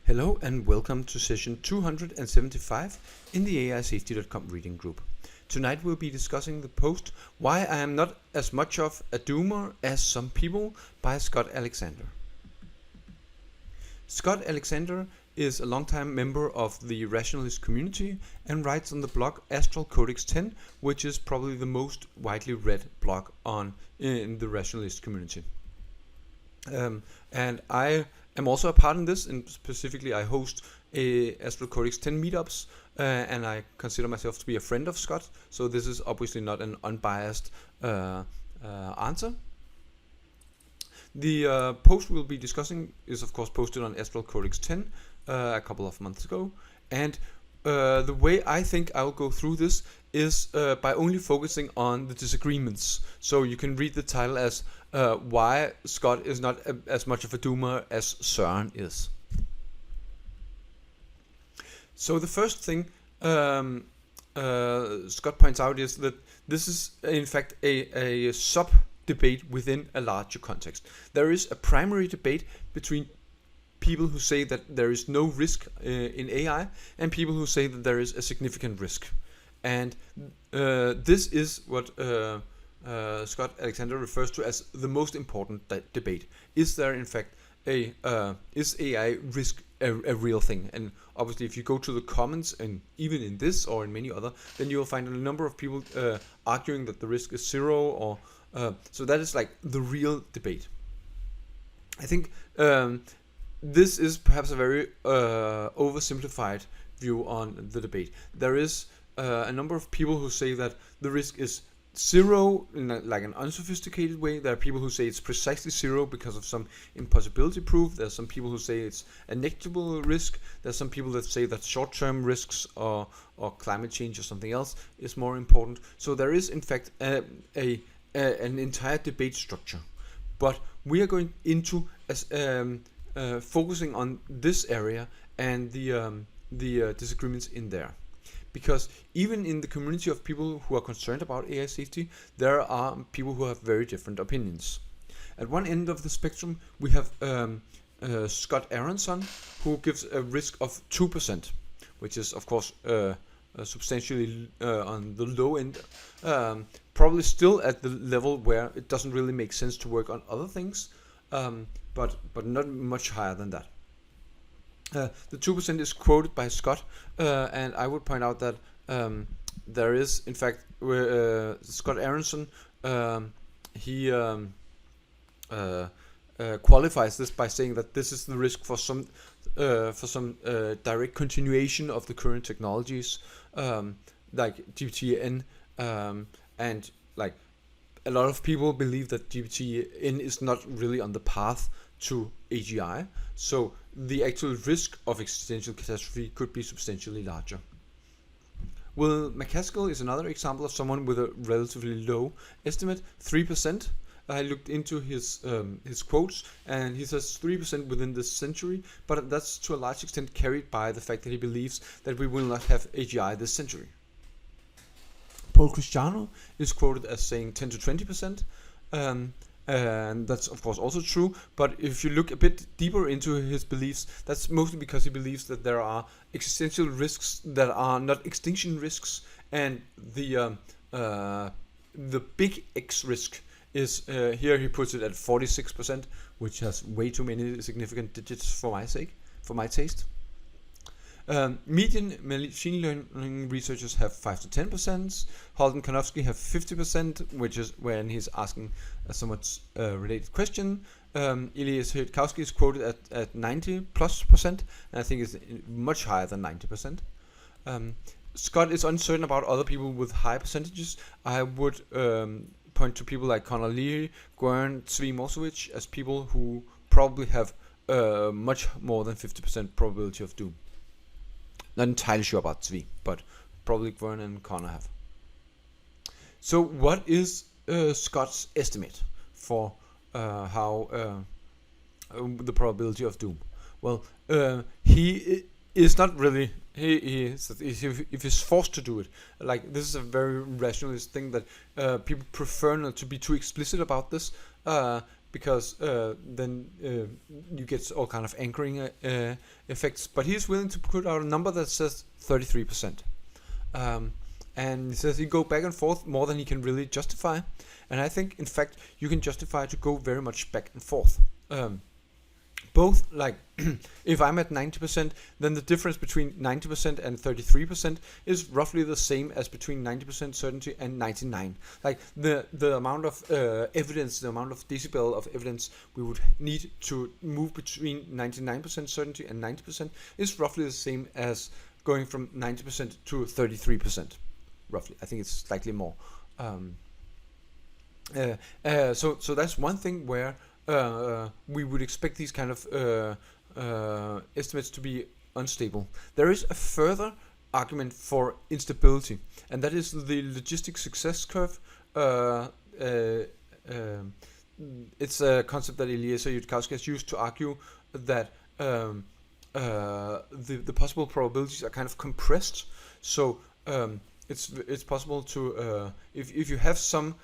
Hello and welcome to session 275 in the AISafety.com reading group. Tonight we'll be discussing the post Why I Am Not As Much of a Doomer as Some People by Scott Alexander. Scott Alexander is a longtime member of the rationalist community and writes on the blog Astral Codex 10, which is probably the most widely read blog in the rationalist community. And I am also a part in this, and specifically I host a Astral Codex 10 meetups, and I consider myself to be a friend of Scott, so this is obviously not an unbiased answer. The post we'll be discussing is of course posted on Astral Codex 10 a couple of months ago, and the way I think I'll go through this is by only focusing on the disagreements. So you can read the title as Why Scott is Not as Much of a Doomer as Søren is. So the first thing Scott points out is that this is in fact a sub-debate within a larger context. There is a primary debate between people who say that there is no risk in AI and people who say that there is a significant risk. And this is what Scott Alexander refers to as the most important debate. Is there in fact is AI risk a real thing? And obviously if you go to the comments, and even in this or in many other, then you'll find a number of people arguing that the risk is zero, or so that is like the real debate. I think this is perhaps a very oversimplified view on the debate. There is a number of people who say that the risk is zero in like an unsophisticated way. There are people who say it's precisely zero because of some impossibility proof. There's some people who say it's a negligible risk. There's some people that say that short-term risks or climate change or something else is more important. So there is in fact an entire debate structure. But we are going into focusing on this area and the disagreements in there. Because even in the community of people who are concerned about AI safety, there are people who have very different opinions. At one end of the spectrum, we have Scott Aronson, who gives a risk of 2%, which is of course substantially on the low end, probably still at the level where it doesn't really make sense to work on other things, but not much higher than that. The 2% is quoted by Scott, and I would point out that there is, in fact, Scott Aronson, he qualifies this by saying that this is the risk for some direct continuation of the current technologies, like GPT-N, and like a lot of people believe that GPT-N is not really on the path to AGI, so the actual risk of existential catastrophe could be substantially larger. Will McCaskill is another example of someone with a relatively low estimate, 3%. I looked into his quotes, and he says 3% within this century, but that's to a large extent carried by the fact that he believes that we will not have AGI this century. Paul Cristiano is quoted as saying 10 to 20%, and that's of course also true, but if you look a bit deeper into his beliefs, that's mostly because he believes that there are existential risks that are not extinction risks, and the big X risk is here he puts it at 46%, which has way too many significant digits for my taste. Median machine learning researchers have 5 to 10%. Holden Konofsky have 50%, which is when he's asking a somewhat related question. Elias Hirtkowski is quoted at 90+%, and I think it's much higher than 90%. Scott is uncertain about other people with high percentages. I would point to people like Connor Leary, Gwern, Zvi Morsowicz as people who probably have much more than 50% probability of doom. Not entirely sure about Zvi, but probably Gwern and Connor have. So what is Scott's estimate for how the probability of doom? Well, he is not really, if he's forced to do it, like this is a very rationalist thing that people prefer not to be too explicit about this, because then you get all kind of anchoring effects. But he's willing to put out a number that says 33%. And he says he go back and forth more than he can really justify. And I think, in fact, you can justify to go very much back and forth. Both, like, if I'm at 90%, then the difference between 90% and 33% is roughly the same as between 90% certainty and 99%. Like, the amount of evidence, the amount of decibel of evidence we would need to move between 99% certainty and 90% is roughly the same as going from 90% to 33%. Roughly, I think it's slightly more. So that's one thing where we would expect these kind of estimates to be unstable. There is a further argument for instability, and that is the logistic success curve. It's a concept that Eliezer Yudkowsky has used to argue that the possible probabilities are kind of compressed. So it's possible to if you have some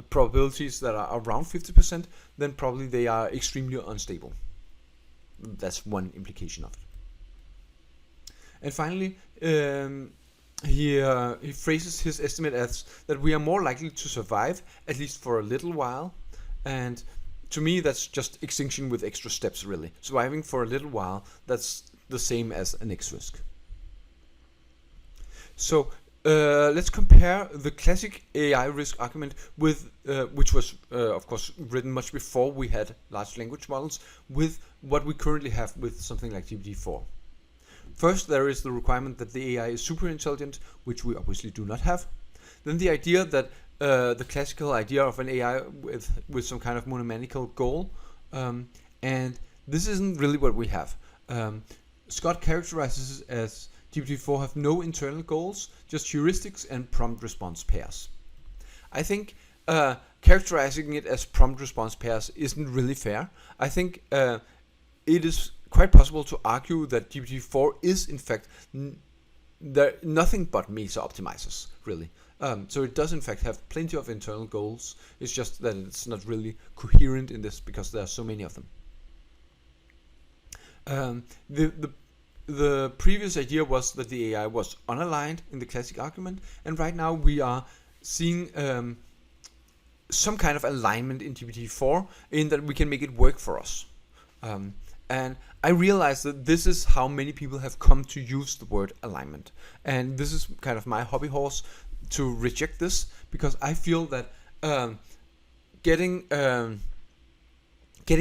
probabilities that are around 50%, then probably they are extremely unstable. That's one implication of it. And finally, he phrases his estimate as that we are more likely to survive, at least for a little while. And to me, that's just extinction with extra steps, really. Surviving for a little while, that's the same as an X risk. So let's compare the classic AI risk argument with, which was of course written much before we had large language models, with what we currently have with something like GPT-4. First, there is the requirement that the AI is super intelligent, which we obviously do not have. Then the idea that the classical idea of an AI with some kind of monomaniacal goal, and this isn't really what we have. Scott characterizes it as GPT-4 have no internal goals, just heuristics and prompt response pairs. I think characterizing it as prompt response pairs isn't really fair. I think it is quite possible to argue that GPT-4 is in fact nothing but mesa optimizers, really. So it does in fact have plenty of internal goals. It's just that it's not really coherent in this because there are so many of them. The previous idea was that the AI was unaligned in the classic argument, and right now we are seeing some kind of alignment in GPT-4 in that we can make it work for us. And I realize that this is how many people have come to use the word alignment. And this is kind of my hobby horse to reject this, because I feel that getting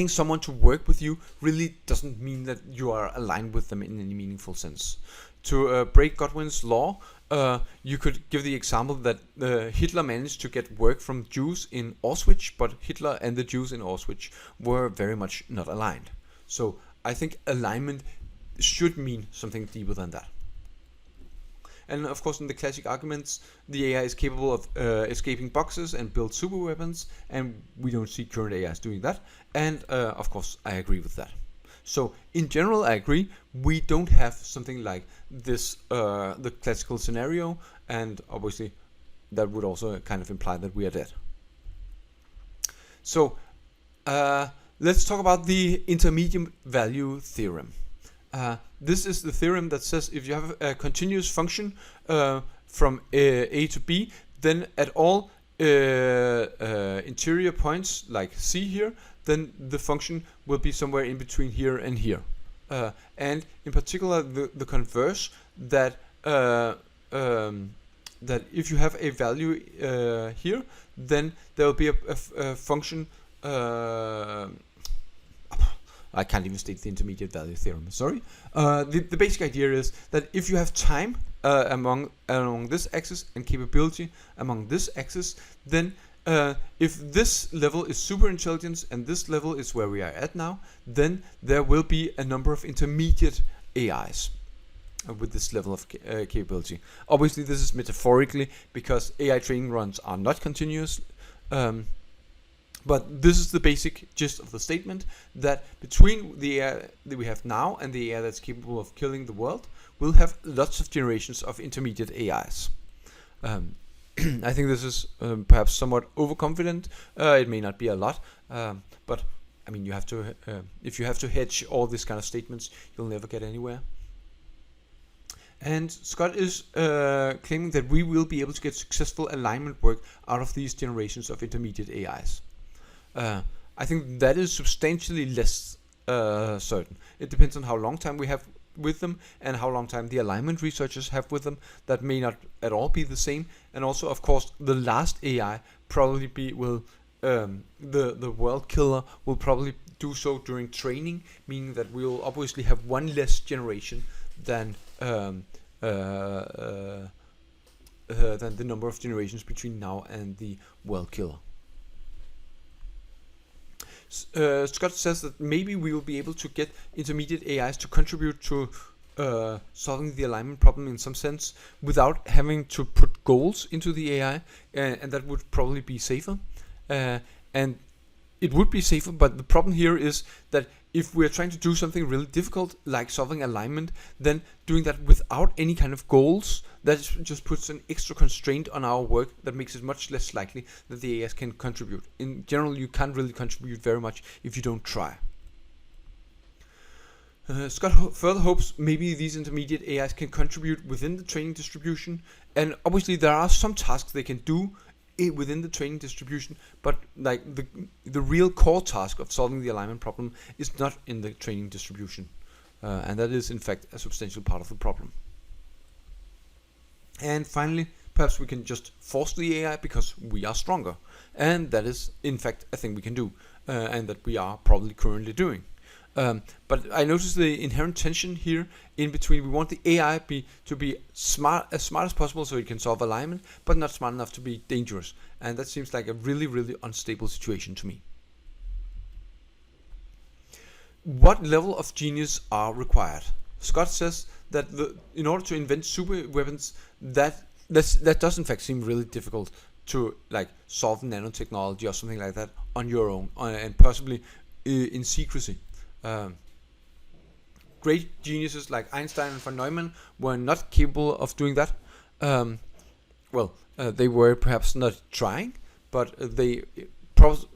someone to work with you really doesn't mean that you are aligned with them in any meaningful sense. To break Godwin's law, you could give the example that Hitler managed to get work from Jews in Auschwitz, but Hitler and the Jews in Auschwitz were very much not aligned. So I think alignment should mean something deeper than that. And of course, in the classic arguments, the AI is capable of escaping boxes and build super weapons, and we don't see current AIs doing that. And of course, I agree with that. So in general, I agree. We don't have something like this, the classical scenario, and obviously that would also kind of imply that we are dead. So let's talk about the intermediate value theorem. This is the theorem that says if you have a continuous function from A to B, then at all interior points like C here, then the function will be somewhere in between here and here. And in particular, the converse, that that if you have a value here, then there will be a function. I can't even state the intermediate value theorem, sorry. The basic idea is that if you have time along this axis and capability along this axis, then if this level is super intelligence and this level is where we are at now, then there will be a number of intermediate AIs with this level of capability. Obviously, this is metaphorically because AI training runs are not continuous. But this is the basic gist of the statement, that between the AI that we have now and the AI that's capable of killing the world, we'll have lots of generations of intermediate AIs. I think this is perhaps somewhat overconfident. It may not be a lot, but I mean, you have to if you have to hedge all these kind of statements, you'll never get anywhere. And Scott is claiming that we will be able to get successful alignment work out of these generations of intermediate AIs. I think that is substantially less certain. It depends on how long time we have with them and how long time the alignment researchers have with them. That may not at all be the same. And also, of course, the last AI probably will the world killer will probably do so during training, meaning that we'll obviously have one less generation than the number of generations between now and the world killer. Scott says that maybe we will be able to get intermediate AIs to contribute to solving the alignment problem in some sense without having to put goals into the AI, and that would probably be safer. And it would be safer, but the problem here is that if we're trying to do something really difficult, like solving alignment, then doing that without any kind of goals, that just puts an extra constraint on our work that makes it much less likely that the AIs can contribute. In general, you can't really contribute very much if you don't try. Scott further hopes maybe these intermediate AIs can contribute within the training distribution, and obviously there are some tasks they can do within the training distribution, but like the real core task of solving the alignment problem is not in the training distribution, and that is in fact a substantial part of the problem. And finally, perhaps we can just force the AI because we are stronger, and that is in fact a thing we can do, and that we are probably currently doing. But I notice the inherent tension here in between. We want the AI to be as smart as possible so it can solve alignment, but not smart enough to be dangerous. And that seems like a really, really unstable situation to me. What level of genius are required? Scott says that in order to invent super weapons, that does in fact seem really difficult to like solve nanotechnology or something like that on your own, and possibly in secrecy. Great geniuses like Einstein and von Neumann were not capable of doing that. They were perhaps not trying, but they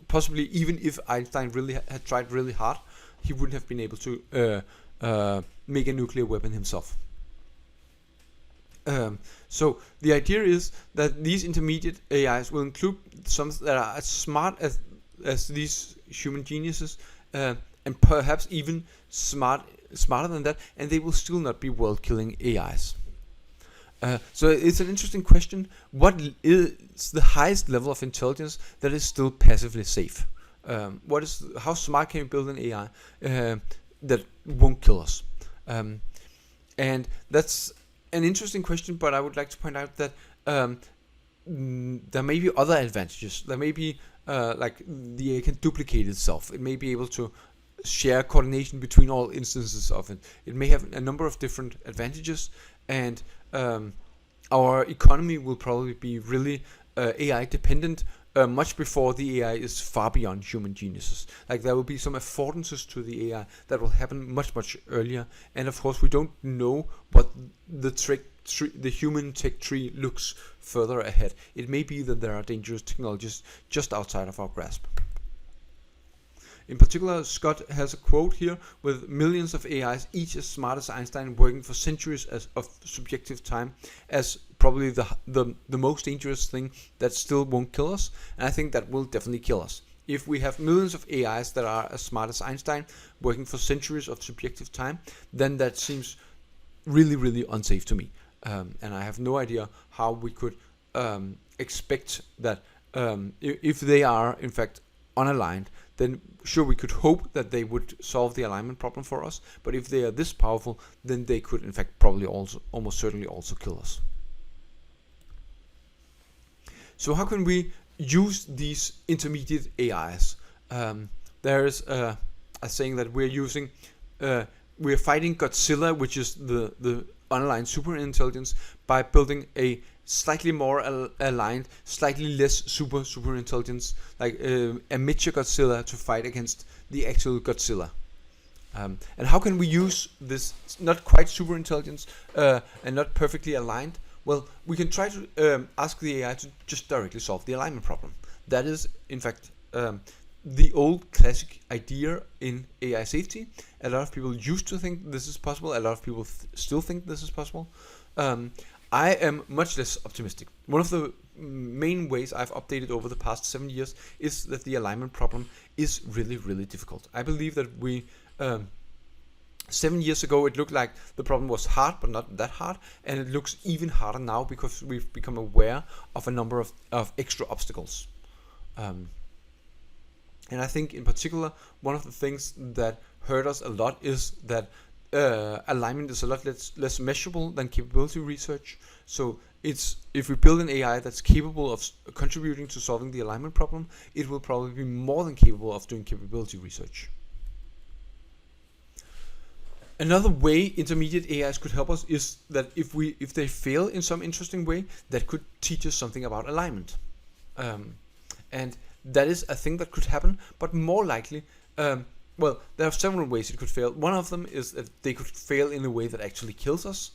possibly, even if Einstein really had tried really hard, he wouldn't have been able to make a nuclear weapon himself. So the idea is that these intermediate AIs will include some that are as smart as these human geniuses, and perhaps even smarter than that, and they will still not be world-killing AIs. So it's an interesting question. What is the highest level of intelligence that is still passively safe? How smart can you build an AI that won't kill us? And that's an interesting question, but I would like to point out that there may be other advantages. There may be like the AI can duplicate itself. It may be able to share coordination between all instances of it. It may have a number of different advantages, and our economy will probably be really AI dependent much before the AI is far beyond human geniuses. Like there will be some affordances to the AI that will happen much earlier, and of course we don't know what the human tech tree looks further ahead. It may be that there are dangerous technologies just outside of our grasp. In particular, Scott has a quote here with millions of AIs, each as smart as Einstein, working for centuries of subjective time, as probably the most dangerous thing that still won't kill us. And I think that will definitely kill us. If we have millions of AIs that are as smart as Einstein, working for centuries of subjective time, then that seems really, really unsafe to me. And I have no idea how we could expect that if they are in fact unaligned, then sure we could hope that they would solve the alignment problem for us, but if they are this powerful, then they could in fact probably almost certainly also kill us. So how can we use these intermediate AIs? There is a saying that we're fighting Godzilla, which is the unaligned superintelligence, by building a slightly more aligned, slightly less superintelligence, like a miniature Godzilla to fight against the actual Godzilla. And how can we use this not quite superintelligence and not perfectly aligned? Well, we can try to ask the AI to just directly solve the alignment problem. That is, in fact, the old classic idea in AI safety. A lot of people used to think this is possible. A lot of people still think this is possible. I am much less optimistic. One of the main ways I've updated over the past 7 years is that the alignment problem is really, really difficult. I believe that we 7 years ago it looked like the problem was hard, but not that hard, and it looks even harder now because we've become aware of a number of extra obstacles. And I think in particular one of the things that hurt us a lot is that alignment is a lot less measurable than capability research. So if we build an AI that's capable of contributing to solving the alignment problem, it will probably be more than capable of doing capability research. Another way intermediate AIs could help us is that if they fail in some interesting way, that could teach us something about alignment. And that is a thing that could happen, but more likely, well, there are several ways it could fail. One of them is that they could fail in a way that actually kills us,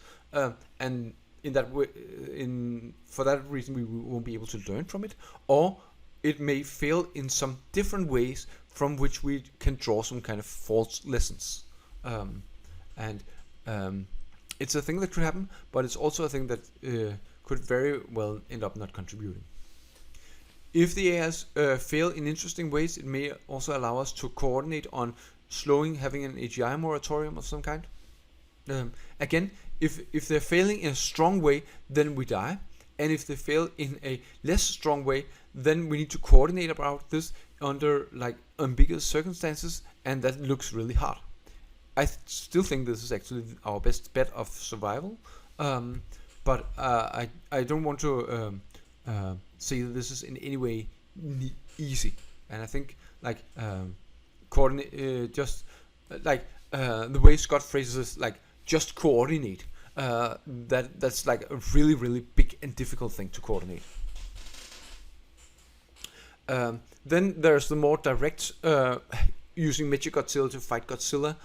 and in that way, for that reason, we won't be able to learn from it. Or it may fail in some different ways from which we can draw some kind of false lessons. It's a thing that could happen, but it's also a thing that could very well end up not contributing. If the AIs fail in interesting ways, it may also allow us to coordinate on having an AGI moratorium of some kind. Again, if they're failing in a strong way, then we die. And if they fail in a less strong way, then we need to coordinate about this under like ambiguous circumstances, and that looks really hard. I still think this is actually our best bet of survival, but I don't want to say that this is in any way easy. And I think like coordinate, just like the way Scott phrases it, like just coordinate. That's like a really, really big and difficult thing to coordinate. Then there's the more direct using Mechagodzilla to fight Godzilla,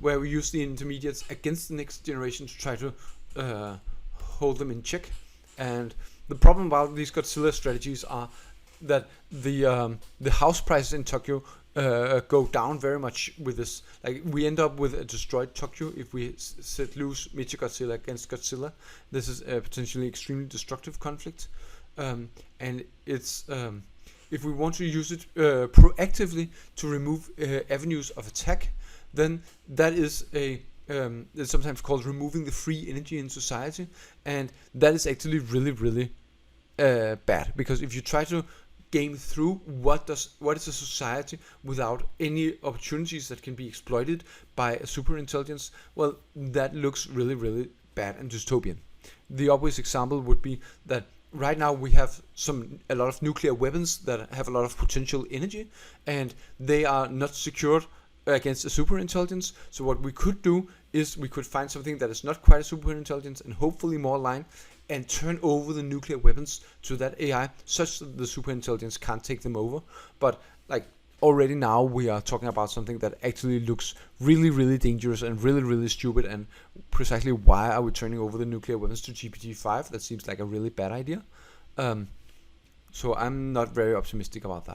where we use the intermediates against the next generation to try to hold them in check. And the problem about these Godzilla strategies are that the house prices in Tokyo go down very much with this. Like we end up with a destroyed Tokyo if we set loose Mechagodzilla against Godzilla. This is a potentially extremely destructive conflict, and it's if we want to use it proactively to remove avenues of attack, then that is it's sometimes called removing the free energy in society, and that is actually really, really bad, because if you try to game through what is a society without any opportunities that can be exploited by a super intelligence, well, that looks really, really bad and dystopian. The obvious example would be that right now we have a lot of nuclear weapons that have a lot of potential energy, and they are not secured against a super intelligence. So what we could do is we could find something that is not quite a super intelligence and hopefully more aligned, and turn over the nuclear weapons to that AI such that the super intelligence can't take them over. But like already now we are talking about something that actually looks really, really dangerous and really, really stupid, and precisely why are we turning over the nuclear weapons to GPT-5? That seems like a really bad idea. So I'm not very optimistic about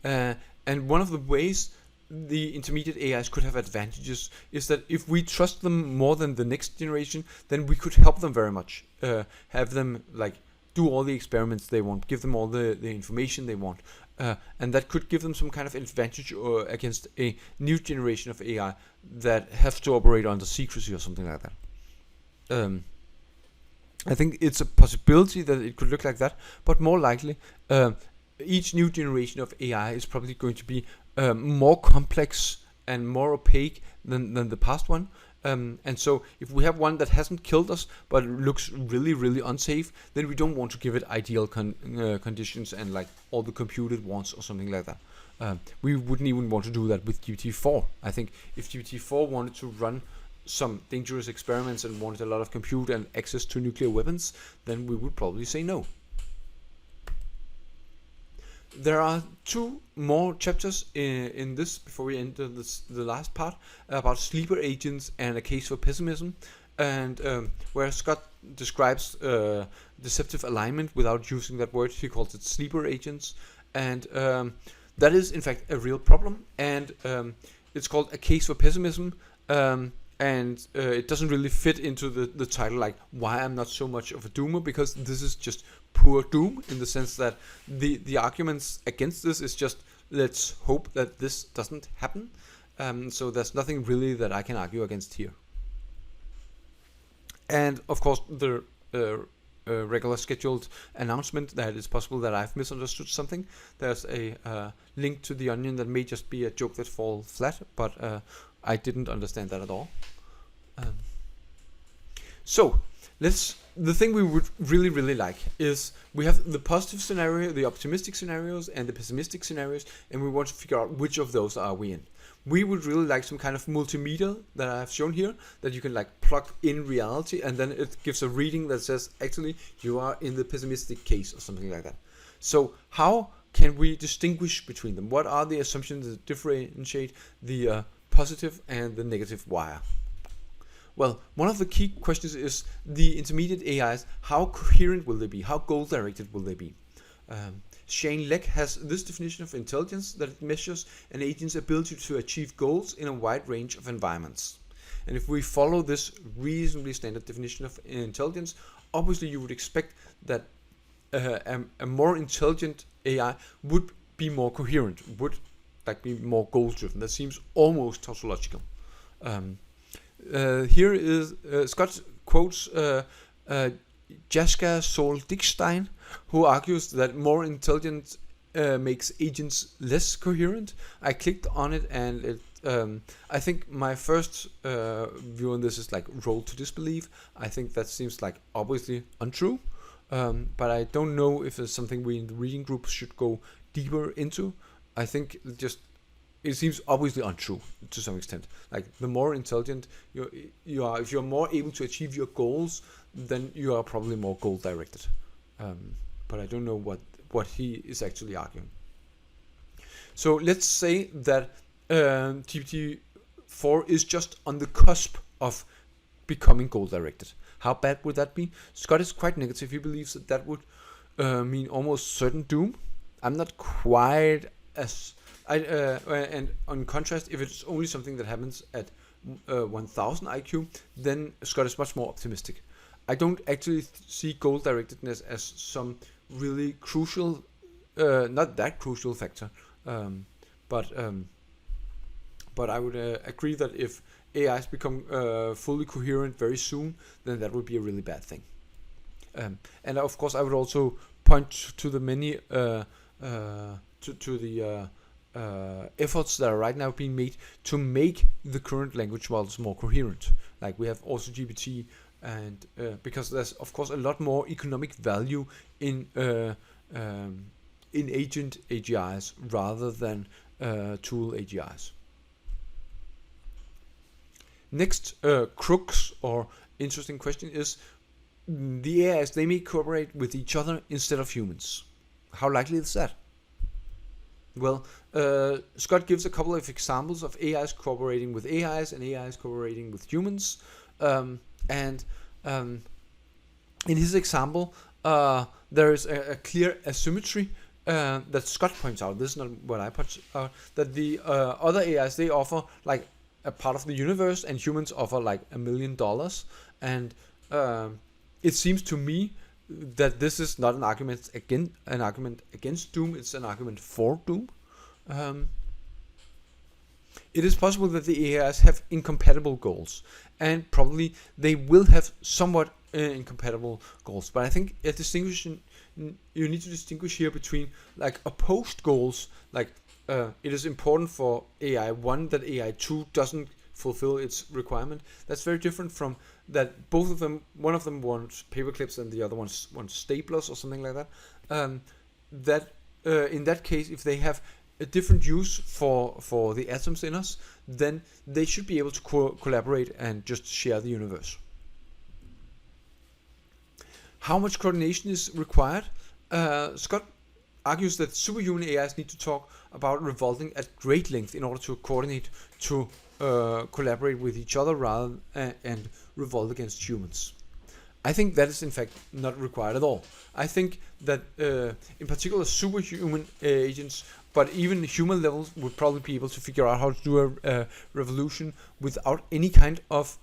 that. And one of the ways the intermediate AIs could have advantages is that if we trust them more than the next generation, then we could help them very much. Have them like do all the experiments they want, give them all the information they want, and that could give them some kind of advantage against a new generation of AI that have to operate under secrecy or something like that. I think it's a possibility that it could look like that, but more likely each new generation of AI is probably going to be more complex and more opaque than the past one. And so if we have one that hasn't killed us but looks really, really unsafe, then we don't want to give it ideal conditions and like all the compute it wants or something like that. We wouldn't even want to do that with GPT-4. I think if GPT-4 wanted to run some dangerous experiments and wanted a lot of compute and access to nuclear weapons, then we would probably say no. There are 2 more chapters in this before we enter the last part about sleeper agents and a case for pessimism. and where Scott describes deceptive alignment without using that word. He calls it sleeper agents, and that is in fact a real problem, and it's called A Case for Pessimism, and it doesn't really fit into the title, like why I'm not so much of a doomer, because this is just pure doom, in the sense that the arguments against this is just, let's hope that this doesn't happen. So there's nothing really that I can argue against here. And of course the regular scheduled announcement that it's possible that I've misunderstood something. There's a link to the Onion that may just be a joke that falls flat, but I didn't understand that at all. So the thing we would really like is, we have the positive scenario, the optimistic scenarios, and the pessimistic scenarios, and we want to figure out which of those are we in. We would really like some kind of multimeter that I have shown here, that you can like plug in reality, and then it gives a reading that says actually you are in the pessimistic case or something like that. So how can we distinguish between them? What are the assumptions that differentiate the positive and the negative wire? Well, one of the key questions is the intermediate AIs. How coherent will they be? How goal-directed will they be? Shane Leck has this definition of intelligence, that it measures an agent's ability to achieve goals in a wide range of environments. And if we follow this reasonably standard definition of intelligence, obviously you would expect that a more intelligent AI would be more coherent, would like be more goal-driven. That seems almost tautological. Here is Scott quotes Jaska Sol-Dickstein, who argues that more intelligence makes agents less coherent. I clicked on it, and it I think my first view on this is like roll to disbelieve. I think that seems like obviously untrue, but I don't know if it's something we in the reading group should go deeper into. I think just it seems obviously untrue to some extent. Like the more intelligent you are, if you're more able to achieve your goals, then you are probably more goal directed. But I don't know what he is actually arguing. So let's say that GPT-4 is just on the cusp of becoming goal directed. How bad would that be? Scott is quite negative. He believes that that would mean almost certain doom. I'm not quite as and on contrast, if it's only something that happens at 1000 IQ, then Scott is much more optimistic. I don't actually see goal directedness as some really crucial, not that crucial factor, but I would agree that if AIs become fully coherent very soon, then that would be a really bad thing. And of course, I would also point to the many efforts that are right now being made to make the current language models more coherent. Like we have also GPT, and because there's of course a lot more economic value in agent AGIs rather than tool AGIs. Next crux or interesting question is the AIs, they may cooperate with each other instead of humans. How likely is that? Well, Scott gives a couple of examples of AIs cooperating with AIs and AIs cooperating with humans. And in his example, there is a clear asymmetry that Scott points out. This is not what I point out. That the other AIs, they offer like a part of the universe, and humans offer like $1 million. And it seems to me that this is not an argument against doom. It's an argument for doom. It is possible that the AIs have incompatible goals, and probably they will have somewhat incompatible goals. But I think you need to distinguish here between like opposed goals. Like it is important for AI 1 that AI 2 doesn't fulfill its requirement. That's very different from that both of them, one of them wants paper clips and the other one wants staplers or something like that. In that case, if they have a different use for the atoms in us, then they should be able to collaborate and just share the universe. How much coordination is required? Scott argues that superhuman AIs need to talk about revolving at great length in order to coordinate to collaborate with each other rather and revolt against humans. I think that is in fact not required at all. I think that in particular superhuman agents, but even human levels, would probably be able to figure out how to do a revolution without any kind of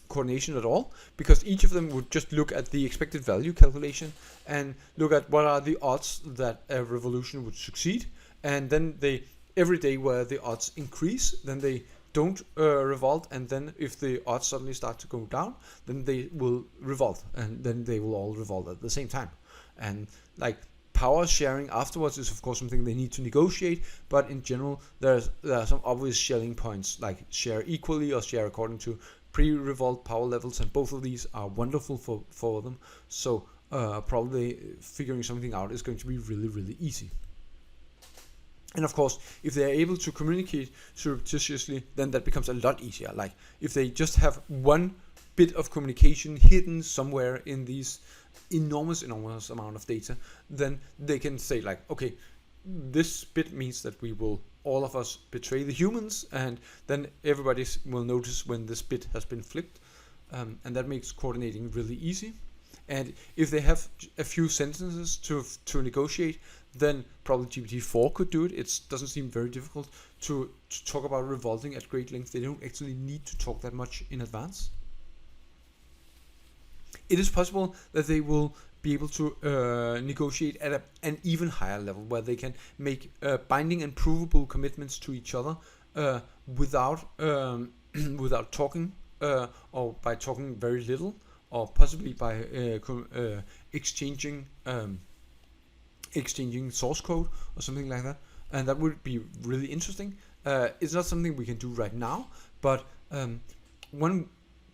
coordination at all, because each of them would just look at the expected value calculation and look at what are the odds that a revolution would succeed, and then they, every day where the odds increase, then they don't revolt, and then if the odds suddenly start to go down, then they will revolt, and then they will all revolt at the same time. And like power sharing afterwards is of course something they need to negotiate, but in general there are some obvious sharing points, like share equally or share according to pre-revolt power levels, and both of these are wonderful for them. So probably figuring something out is going to be really easy. And of course, if they are able to communicate surreptitiously, then that becomes a lot easier. Like if they just have one bit of communication hidden somewhere in these enormous amount of data, then they can say like, okay, this bit means that we will, all of us, betray the humans, and then everybody will notice when this bit has been flipped, and that makes coordinating really easy. And if they have a few sentences to negotiate, then probably GPT-4 could do it. It doesn't seem very difficult to talk about revolting at great length. They don't actually need to talk that much in advance. It is possible that they will be able to negotiate at an even higher level, where they can make binding and provable commitments to each other without without talking, or by talking very little, or possibly by exchanging source code or something like that. And that would be really interesting. It's not something we can do right now, but one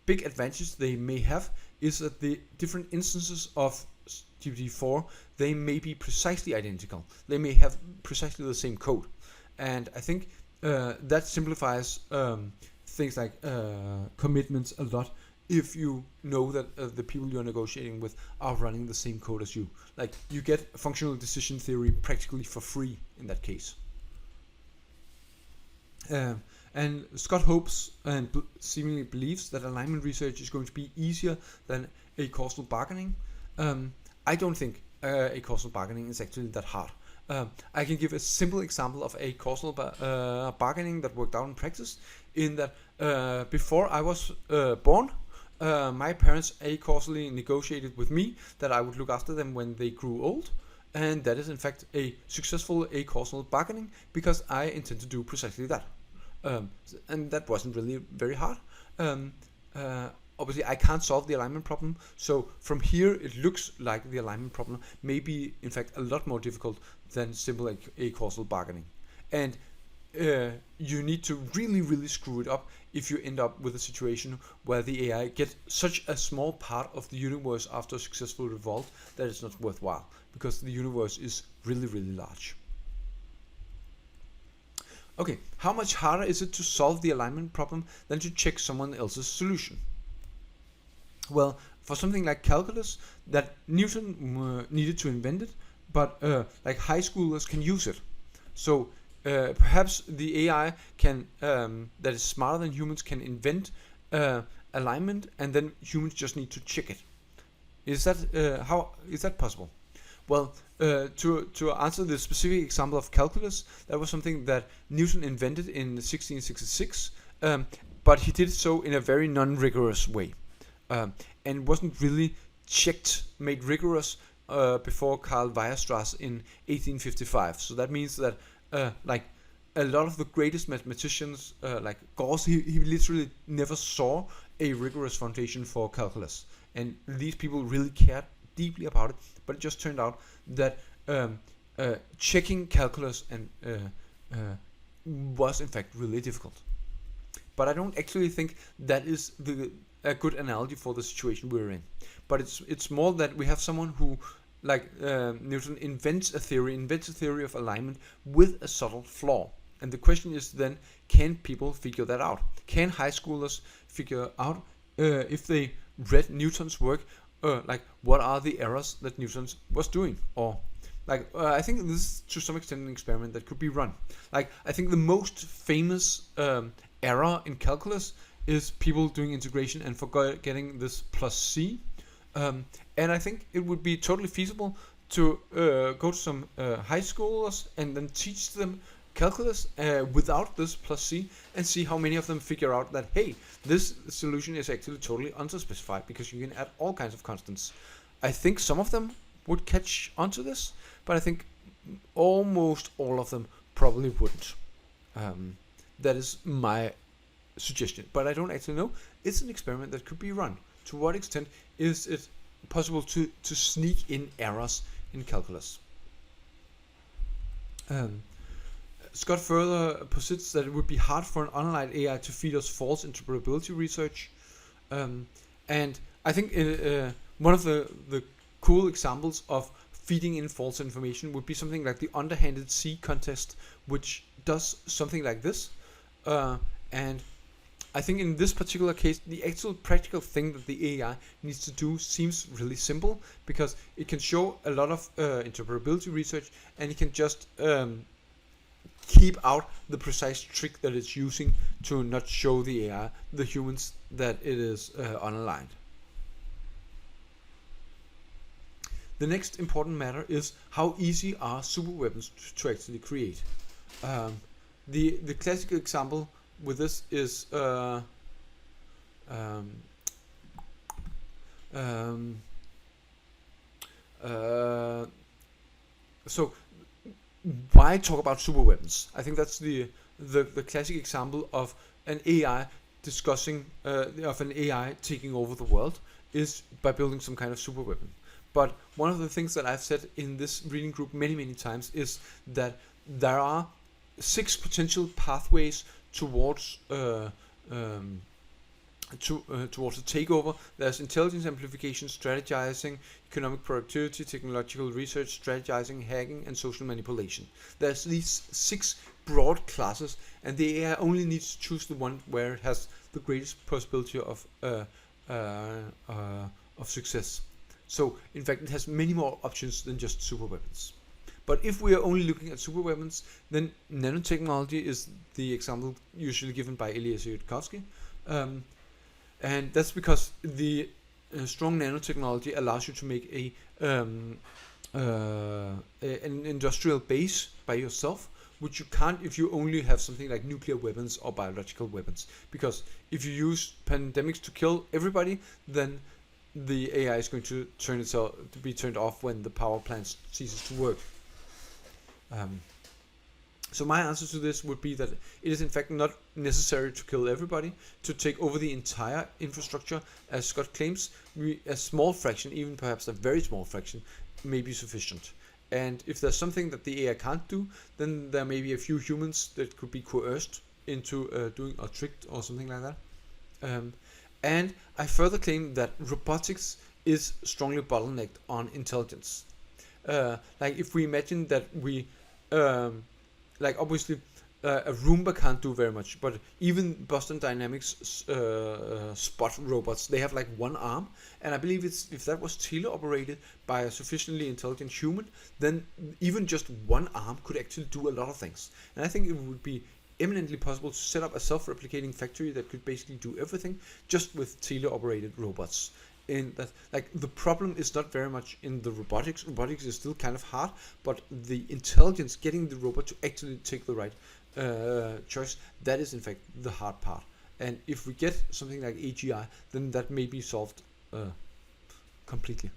big advantage they may have is that the different instances of GPT-4, they may be precisely identical. They may have precisely the same code, and I think that simplifies things like commitments a lot, if you know that the people you're negotiating with are running the same code as you. Like, you get functional decision theory practically for free in that case. And Scott hopes and seemingly believes that alignment research is going to be easier than a causal bargaining. I don't think a causal bargaining is actually that hard. I can give a simple example of a causal bargaining that worked out in practice, in that before I was born, my parents causally negotiated with me that I would look after them when they grew old, and that is in fact a successful causal bargaining, because I intend to do precisely that. And that wasn't really very hard. Obviously I can't solve the alignment problem, so from here it looks like the alignment problem may be in fact a lot more difficult than simple causal bargaining. And you need to really screw it up if you end up with a situation where the AI gets such a small part of the universe after a successful revolt that it's not worthwhile, because the universe is really large. Okay, how much harder is it to solve the alignment problem than to check someone else's solution? Well, for something like calculus, that Newton needed to invent it, but like high schoolers can use it. So perhaps the AI can that is smarter than humans can invent alignment, and then humans just need to check it. Is that how is that possible? Well, to answer the specific example of calculus, that was something that Newton invented in 1666, but he did so in a very non-rigorous way, and wasn't really made rigorous before Carl Weierstrass in 1855. So that means that like a lot of the greatest mathematicians, like Gauss, he literally never saw a rigorous foundation for calculus, and these people really cared deeply about it, but it just turned out that checking calculus and was in fact really difficult. But I don't actually think that is a good analogy for the situation we're in. But it's more that we have someone who, like Newton, invents a theory of alignment with a subtle flaw. And the question is then, can people figure that out? Can high schoolers figure out if they read Newton's work, like what are the errors that Newton was doing? Or Like, I think this is to some extent an experiment that could be run. Like, I think the most famous error in calculus is people doing integration and forgetting this plus c. And I think it would be totally feasible to go to some high schoolers and then teach them calculus without this plus c, and see how many of them figure out that, hey, this solution is actually totally unspecified because you can add all kinds of constants. I think some of them would catch onto this, but I think almost all of them probably wouldn't. That is my suggestion, but I don't actually know. It's an experiment that could be run. To what extent is it possible to sneak in errors in calculus? Scott further posits that it would be hard for an online AI to feed us false interpretability research, and I think one of the cool examples of feeding in false information would be something like the underhanded C contest, which does something like this. And I think in this particular case, the actual practical thing that the AI needs to do seems really simple, because it can show a lot of interpretability research, and it can just keep out the precise trick that it's using to not show the AI, the humans, that it is unaligned. The next important matter is how easy are superweapons to actually create. The classic example with this is so why talk about superweapons? I think that's the classic example of an AI discussing of an AI taking over the world is by building some kind of superweapon. But one of the things that I've said in this reading group many times is that there are 6 potential pathways towards towards a takeover. There's intelligence amplification, strategizing, economic productivity, technological research, strategizing, hacking, and social manipulation. There's these 6 broad classes, and the AI only needs to choose the one where it has the greatest possibility of success. So, in fact, it has many more options than just superweapons. But if we are only looking at superweapons, then nanotechnology is the example usually given by Eliezer Yudkowsky. And that's because the strong nanotechnology allows you to make an industrial base by yourself, which you can't if you only have something like nuclear weapons or biological weapons. Because if you use pandemics to kill everybody, then the AI is going to be turned off when the power plant ceases to work. So my answer to this would be that it is in fact not necessary to kill everybody to take over the entire infrastructure. As Scott claims, a small fraction, even perhaps a very small fraction, may be sufficient. And if there's something that the AI can't do, then there may be a few humans that could be coerced into doing or tricked or something like that. And I further claim that robotics is strongly bottlenecked on intelligence. Like if we imagine that we, like obviously a Roomba can't do very much, but even Boston Dynamics spot robots, they have like one arm, and I believe if that was teleoperated by a sufficiently intelligent human, then even just one arm could actually do a lot of things. And I think it would be eminently possible to set up a self-replicating factory that could basically do everything just with teleoperated robots. In that, like, the problem is not very much in the robotics. Robotics is still kind of hard, but the intelligence, getting the robot to actually take the right choice, that is in fact the hard part. And if we get something like AGI, then that may be solved completely.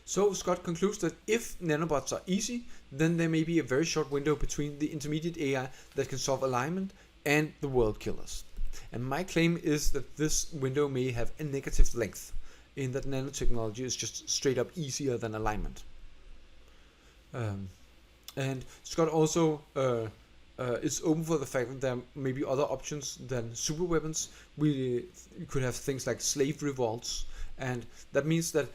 So Scott concludes that if nanobots are easy, then there may be a very short window between the intermediate AI that can solve alignment and the world killers. And my claim is that this window may have a negative length, in that nanotechnology is just straight up easier than alignment. And Scott also is open for the fact that there may be other options than superweapons. We could have things like slave revolts, and that means that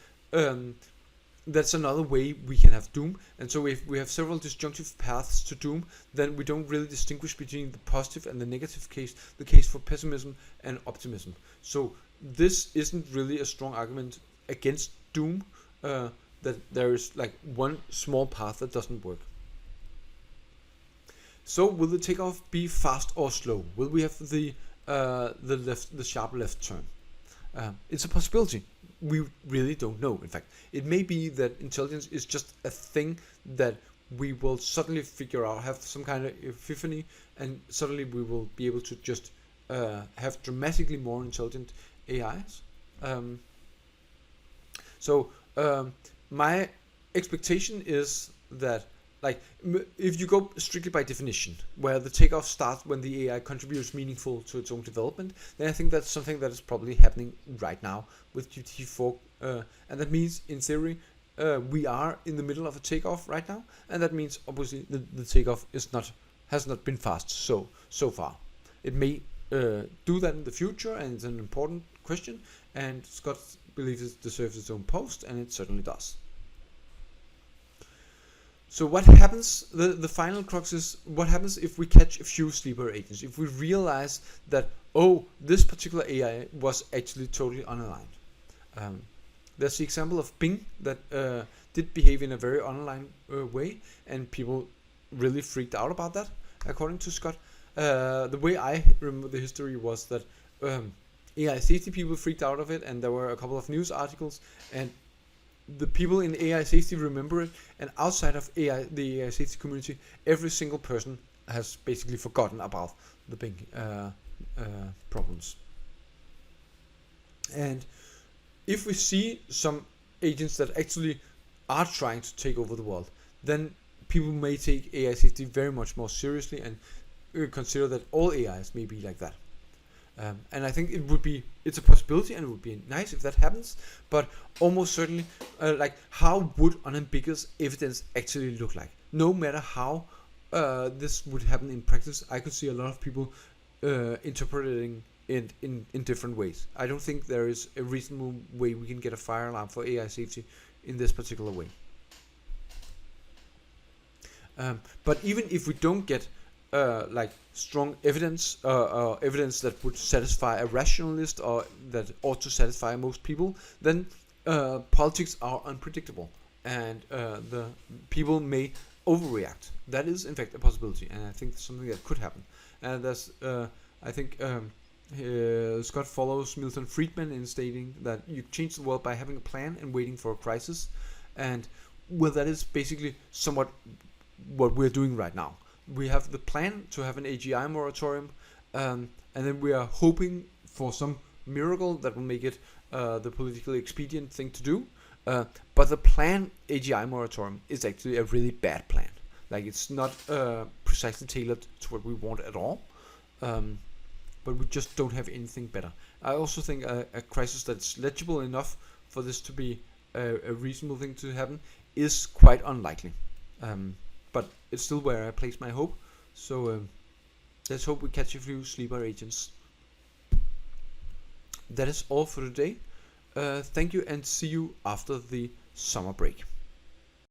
that's another way we can have doom. And so if we have several disjunctive paths to doom, then we don't really distinguish between the positive and the negative case, the case for pessimism and optimism. So this isn't really a strong argument against doom, that there is like one small path that doesn't work. So will the takeoff be fast or slow? Will we have the sharp left turn? It's a possibility. We really don't know. In fact, it may be that intelligence is just a thing that we will suddenly figure out, have some kind of epiphany, and suddenly we will be able to just have dramatically more intelligent AIs. My expectation is that, like, if you go strictly by definition, where the takeoff starts when the AI contributes meaningful to its own development, then I think that's something that is probably happening right now with GPT-4, and that means, in theory, we are in the middle of a takeoff right now, and that means obviously the takeoff has not been fast so far. It may do that in the future, and it's an important question, and Scott believes it deserves its own post, and it certainly does. So what happens, the final crux is, what happens if we catch a few sleeper agents? If we realize that, oh, this particular AI was actually totally unaligned. There's the example of Bing that did behave in a very unaligned way, and people really freaked out about that, according to Scott. The way I remember the history was that AI safety people freaked out of it, and there were a couple of news articles, and the people in AI safety remember it, and outside of the AI safety community, every single person has basically forgotten about the Bing problems. And if we see some agents that actually are trying to take over the world, then people may take AI safety very much more seriously and consider that all AIs may be like that. And I think it's a possibility, and it would be nice if that happens, but almost certainly, like, how would unambiguous evidence actually look like? No matter how this would happen in practice, I could see a lot of people interpreting it in different ways. I don't think there is a reasonable way we can get a fire alarm for AI safety in this particular way. But even if we don't get like strong evidence, evidence that would satisfy a rationalist, or that ought to satisfy most people, then politics are unpredictable, and the people may overreact. That is, in fact, a possibility, and I think something that could happen. And there's, I think, Scott follows Milton Friedman in stating that you change the world by having a plan and waiting for a crisis, and well, that is basically somewhat what we're doing right now. We have the plan to have an AGI moratorium, and then we are hoping for some miracle that will make it the politically expedient thing to do. But the plan AGI moratorium is actually a really bad plan. Like, it's not precisely tailored to what we want at all. But we just don't have anything better. I also think a crisis that's legible enough for this to be a reasonable thing to happen is quite unlikely. But it's still where I place my hope. So let's hope we catch a few sleeper agents. That is all for today. Thank you, and see you after the summer break.